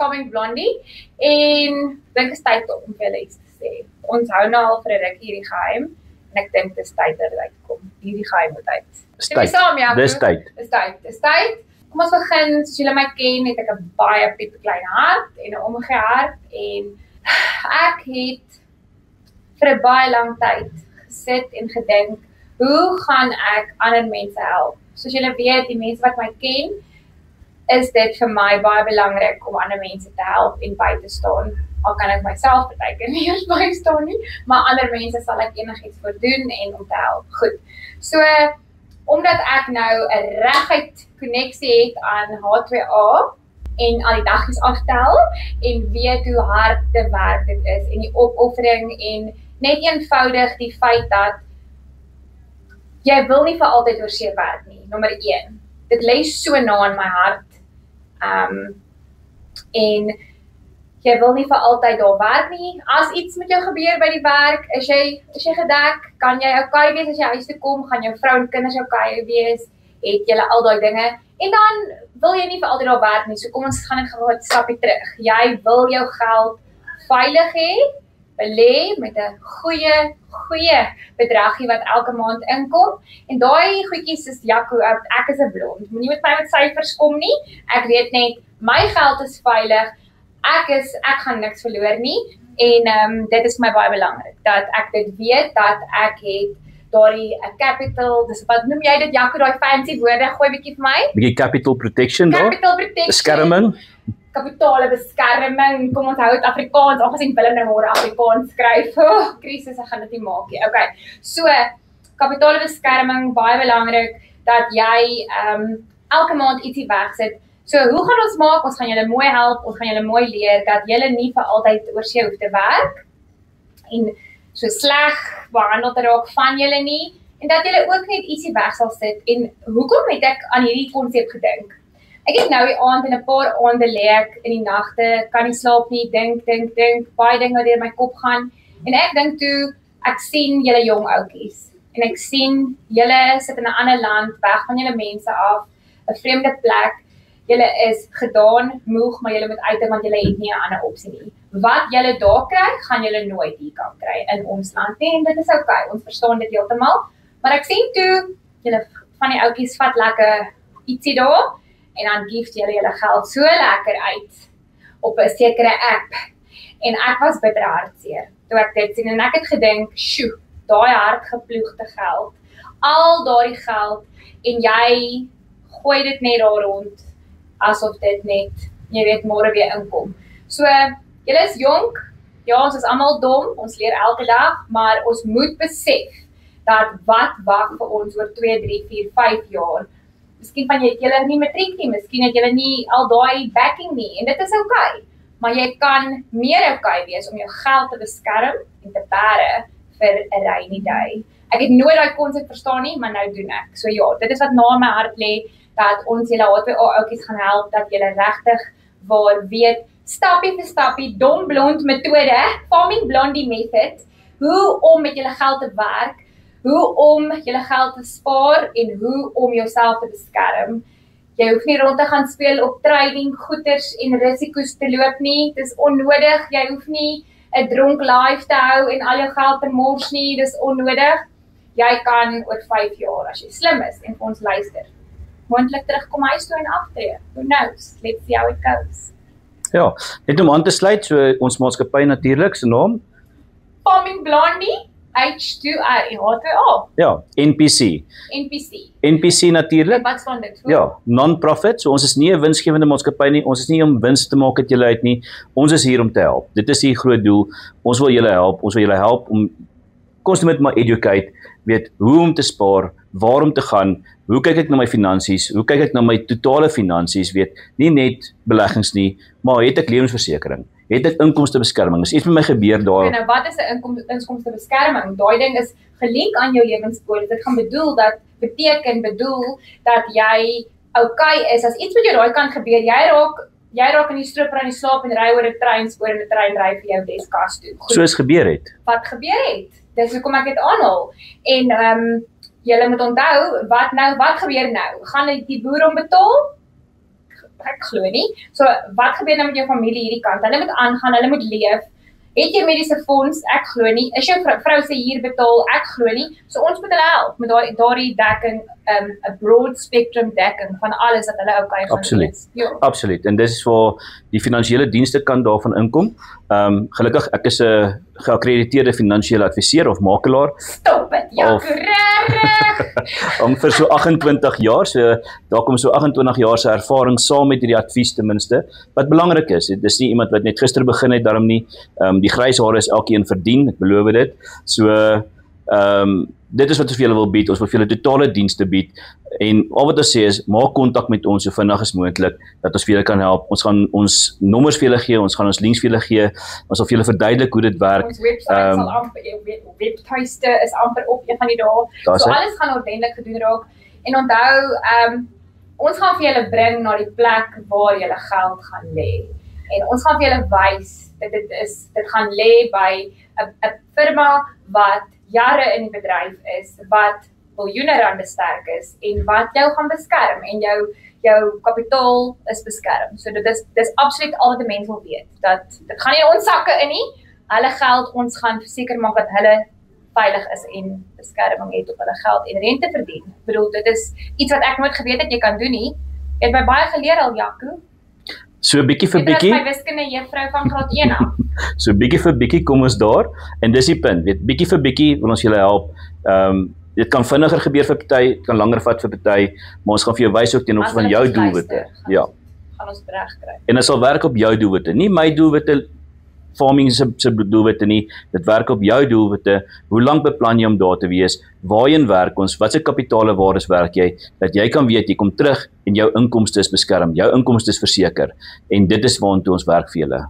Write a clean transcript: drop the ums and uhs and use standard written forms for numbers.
Farming Blondie en dink is tyd om vir julle iets te sê. Ons hou nou al vir 'n ruk hierdie geheim en ek dink dis tyd dat dit uitkom. Hierdie geheim moet uit. Dis tyd. Dis tyd. Kom ons begin, soos julle my ken, het ek 'n baie piep klein hart en 'n omgee hart en ek het vir 'n baie lang tyd gesit en gedink, hoe gaan ek ander mense help? Soos julle weet, die mense wat my ken, is dit vir my baie belangrik om ander mense te help en by te staan. Al kan ek myself partykeer nie eers bystaan nie, maar ander mense sal ek enigiets vir doen en om te help. Goed. So, omdat ek nou 'n reguit koneksie het aan H2A en al die daggies aftel en weet hoe hard te werk dit is en die opoffering en net eenvoudig die feit dat jy wil nie vir altyd oor see werk nie, nommer 1. Dit lê so na in my hart. En jy wil nie vir altyd daar werk nie. As iets met jou gebeur by die werk, is jy gedek, kan jy okay wees as jy huis toe kom, gaan jou vrou en kinders okay wees, het julle al daai dinge, en dan wil jy nie vir altyd daar werk nie, so kom ons gaan net gou 'n stapie terug. Jy wil jou geld veilig hê, belê met 'n goeie bedragie wat elke maand inkom, en daai goedjies is Jaco, ek is 'n blond, moenie met my met syfers kom nie, ek weet net, my geld is veilig, ek gaan niks verloor nie, en dit is vir my baie belangrik, dat ek dit weet, dat ek het daardie capital, dis wat noem jy dit Jaco, daai fancy woorde, gooi bietjie vir my? Bietjie capital protection daar? Capital protection. Beskerming? Kapitale beskerming, kom ons hou dit Afrikaans, aangesien Willem nou môre Afrikaans skryf, krisis, ek gaan dit nie maak nie, okay, so, kapitale beskerming, baie belangrik, dat jy elke maand ietsie wegsit, so hoe gaan ons maak, ons gaan julle mooi help, ons gaan julle mooi leer, dat julle nie vir altyd oor see hoef te werk, en so sleg behandel te raak van julle nie, en dat julle ook net ietsie weg sal sit, en hoekom het ek aan hierdie konsep gedink? Ek het nou die aand en 'n paar aande lê ek in die nagte, kan nie slaap nie, dink, baie dinge deur my kop gaan, en ek dink toe, ek sien julle jong ouetjies, en ek sien julle sit in 'n ander land, weg van julle mense af, 'n vreemde plek, julle is gedaan, moeg, maar julle moet uit, want julle het nie 'n ander opsie nie. Wat julle daar kry, gaan julle nooit hier kan kry in ons land nie, en dit is okay, ons verstaan dit heeltemal, maar ek sien toe, julle van die ouetjies vat lekker ietsie daar, en dan gift julle geld so lekker uit op 'n sekere app. En ek was bitter hartseer toe ek dit sien en ek het gedink, "Sjoe, daai hardgeploegde geld, al daardie geld en jy gooi dit net daar rond asof dit net, jy weet, môre weer inkom." So, julle is jonk, ja, ons is almal dom, ons leer elke dag, maar ons moet besef dat wat wag vir ons oor 2, 3, 4, 5 jaar. Miskien van julle nie matriek nie, miskien het julle nie al daai backing nie, en dit is okay, maar jy kan meer okay wees om jou geld te beskerm en te bære vir 'n rainy day. Ek het nooit daai konsep verstaan nie, maar nou doen ek. So ja, dit is wat na my hart lê, dat ons julle H2A ouetjies gaan help, dat julle regtig waar weet, stappie vir stappie, dom blond metode, Farming Blondie method, hoe om met julle geld te werk, hoe om julle geld te spaar en hoe om jouself te beskerm. Jy hoef nie rond te gaan speel op trading, goeders en risiko's te loop nie, dis onnodig, jy hoef nie 'n dronk life te hou en al jou geld te mors nie, dis onnodig. Jy kan oor 5 jaar, as jy slim is en vir ons luister, moontlik terugkom huis toe en aftree. Who knows? Let's see how it goes. Ja, net om aan te sluit, so ons maatskappy natuurlik se naam? Farming Blondie, H2A en H2A. Ja, NPC. NPC natuurlik. En wat staan dit voor? Ja, non-profit, so ons is nie 'n winsgewende maatskappy nie, ons is nie om wins te maak uit julle uit nie, ons is hier om te help. Dit is die groot doel, ons wil julle help om constant maar educate, weet hoe om te spaar, waar om te gaan, hoe kyk ek na my finansies, hoe kyk ek na my totale finansies, weet, nie net beleggings nie, maar het ek lewensversekering, het ek inkomstebeskerming, as iets met my gebeur daar. Nou wat is 'n inkomstebeskerming? Daai ding is gelink aan jou lewenspolis, dit gaan bedoel dat jy okay is, as iets met jou daai kant gebeur, jy raak in die stroper aan die slaap en ry oor 'n trein, spoor en 'n trein ry vir jou Weskas toe. Goed. Soos gebeur het. Wat gebeur het? Dis hoekom ek dit aanhaal. En julle moet onthou, wat gebeur nou? Gaan die boer hom betaal? ek glo nie. So wat gebeur nou met jou familie hierdie kant? Hulle moet aangaan, hulle moet leef. Het jy mediese fonds? Ek glo nie. Is jou vrou se huur betaal? Ek glo nie. So ons moet hulle help met daardie dekking, 'n broad spectrum dekking van alles dat hulle okay gaan Absoluut. Ja. Absoluut. En dis is waar die finansiële dienste kan daarvan inkom. Gelukkig ek is 'n geakkrediteerde finansiële adviseur of makelaar. Stop dit. Ja, korrek. Om vir so 28 jaar, so daar kom so 28 jaar se ervaring saam met hierdie advies ten minste. Wat belangrik is, dit is nie iemand wat net gister begin het daarom nie. Die grys hare is elkeen verdien, ek beloof dit. So dit is wat ons vir julle wil bied. Ons wil vir julle totale dienste bied en al wat ons sê is maak kontak met ons so vinnig as moontlik dat ons vir julle kan help. Ons gaan ons nommers vir julle gee, ons gaan ons links vir julle gee. Ons sal vir julle verduidelik hoe dit werk. Ons webwerf sal amper webtuiste is amper op een van die dae. So alles gaan ordentlik gedoen raak. En onthou, ons gaan vir julle bring na die plek waar julle geld gaan lê. En ons gaan vir julle wys dat dit gaan lê by 'n firma wat jare in die bedryf is, wat miljoene rande sterk is en wat jou gaan beskerm en jou kapitaal is beskerm. So dis absoluut al wat 'n mens wil weet. Dat dit gaan nie in ons sakke in nie. Hulle geld, ons gaan verseker maak dat hulle veilig is en beskerming het op hulle geld en rente verdien. Ek bedoel, dit is iets wat ek nooit geweet het jy kan doen nie. Jy het my baie geleer al, Jaco. So bietjie vir bietjie. Dit is my wiskunde juffrou van graad 1 af. So bietjie vir bietjie kom ons daar en dis die punt. Weet, bietjie vir bietjie wil ons julle help. Dit kan vinniger gebeur vir party, dit kan langer vat vir party, maar ons gaan vir jou wys ook teenoor van jou doelwitte. Ja. Gaan ons reg kry. En dit sal werk op jou doelwitte, nie my doelwitte, farming se doelwitte nie. Dit werk op jou doelwitte. Hoe lank beplan jy om daar te wees? Waarheen werk ons? Watse kapitale waardes werk jy? Dat jy kan weet jy kom terug en jou inkomste is beskerm, jou inkomste is verseker. En dit is waartoe ons werk vir julle.